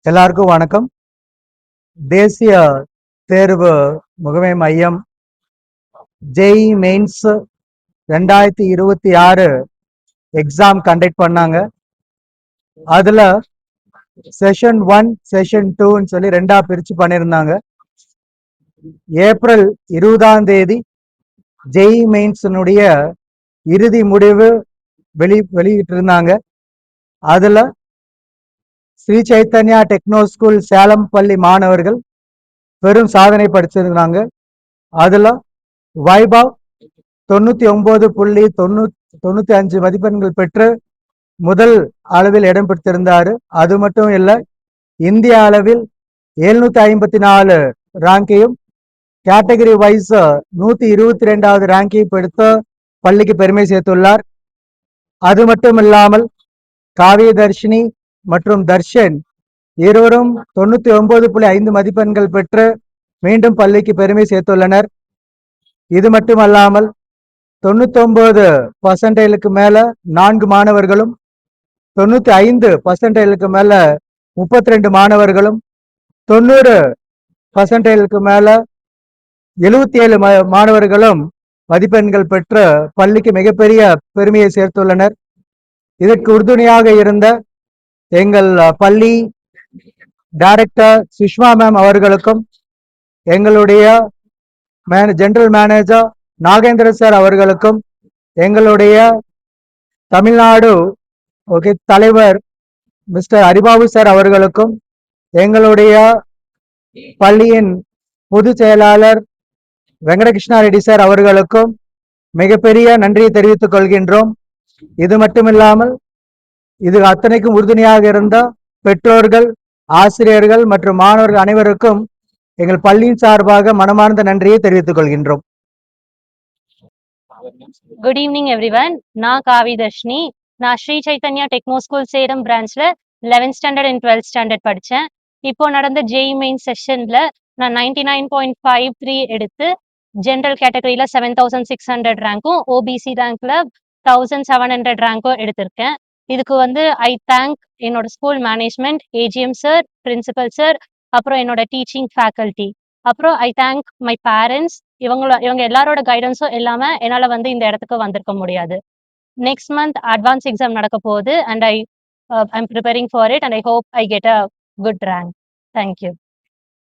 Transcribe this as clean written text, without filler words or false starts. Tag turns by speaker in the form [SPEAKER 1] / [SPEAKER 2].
[SPEAKER 1] எல்லாருக்கும் வணக்கம். தேசிய தேர்வு முகமை மையம் ஜேஇ மெயின்ஸ் 2026 எக்ஸாம் கண்டக்ட் பண்ணாங்க. அதுல செஷன் 1 செஷன் 2ன்னு சொல்லி ரெண்டா பிரிச்சு பண்ணியிருந்தாங்க. ஏப்ரல் 20ஆம் தேதி ஜேஇ மெயின்ஸினுடைய இறுதி முடிவு வெளியிட்டு இருந்தாங்க. அதுல ஸ்ரீ சைத்தன்யா டெக்னோ ஸ்கூல் சேலம் பள்ளி மாணவர்கள் பெரும் சாதனை படிச்சிருந்தாங்க. அதுல வைபவ் 99.95 மதிப்பெண்கள் பெற்று முதல் அளவில் இடம் பெற்றிருந்தாரு. அது மட்டும் இல்ல, இந்திய அளவில் 754 ரேங்கையும் கேட்டகரி வைஸ் 122வது ரேங்கையும் எடுத்து பள்ளிக்கு பெருமை சேர்த்துள்ளார். அது மட்டும் இல்லாமல் காவிய தர்ஷினி மற்றும் தர்ஷன் இருவரும் 99.5 மதிப்பெண்கள் பெற்று மீண்டும் பள்ளிக்கு பெருமை சேர்த்துள்ளனர். இது மட்டுமல்லாமல் 99% மேல 4 மாணவர்களும், 95% மேல 32 மாணவர்களும், 90% மேல 77 மாணவர்களும் மதிப்பெண்கள் பெற்று பள்ளிக்கு மிகப்பெரிய பெருமையை சேர்த்துள்ளனர். இதற்கு உறுதுணையாக இருந்த எங்கள் பள்ளி டைரக்டர் சுஷ்மா மேம் அவர்களுக்கும், எங்களுடைய ஜெனரல் மேனேஜர் நாகேந்திர சார் அவர்களுக்கும், எங்களுடைய தமிழ்நாடு தலைவர் மிஸ்டர் ஹரிபாபு சார் அவர்களுக்கும், எங்களுடைய பள்ளியின் பொதுச் செயலாளர் வெங்கடகிருஷ்ணா ரெட்டி சார் அவர்களுக்கும் மிகப்பெரிய நன்றியை தெரிவித்துக் கொள்கின்றோம். இது மட்டுமில்லாமல் இது அத்தனைக்கும் உறுதுணையாக இருந்த பெற்றோர்கள், ஆசிரியர்கள் மற்றும் மாணவர்கள் அனைவருக்கும் எங்கள் பள்ளியின் சார்பாக மனமார்ந்த நன்றியை தெரிவித்துக் கொள்கின்றோம்.
[SPEAKER 2] Good evening everyone. நான் காவி தர்ஷினி. நான் ஸ்ரீ சைத்தன்யா டெக்னோ ஸ்கூல் சேலம் பிரான்ச்ல 11th standard and 12th standard படித்தேன். இப்போ நடந்த ஜேஇ மெயின் செஷன்ல நான் 99.53 எடுத்து ஜென்ரல் கேட்டகரியில 7600 ரேங்க்கும், ஓபிசி ரேங்க்ல 1700 ரேங்க்கும் எடுத்திருக்கேன். இதுக்கு ஐ தேங்க் என்னோட school management, AGM sir, principal sir, அப்புறம் என்னோட டீச்சிங் ஃபேக்கல்ட்டி, அப்புறம் ஐ தேங்க் மை பேரண்ட்ஸ். இவங்க எல்லாரோட கைடன்ஸும் இல்லாம என்னால இந்த இடத்துக்கு வந்திருக்க முடியாது. நெக்ஸ்ட் மந்த் அட்வான்ஸ் எக்ஸாம் நடக்க போகுது and I'm preparing for it and I hope I get a good rank. Thank you.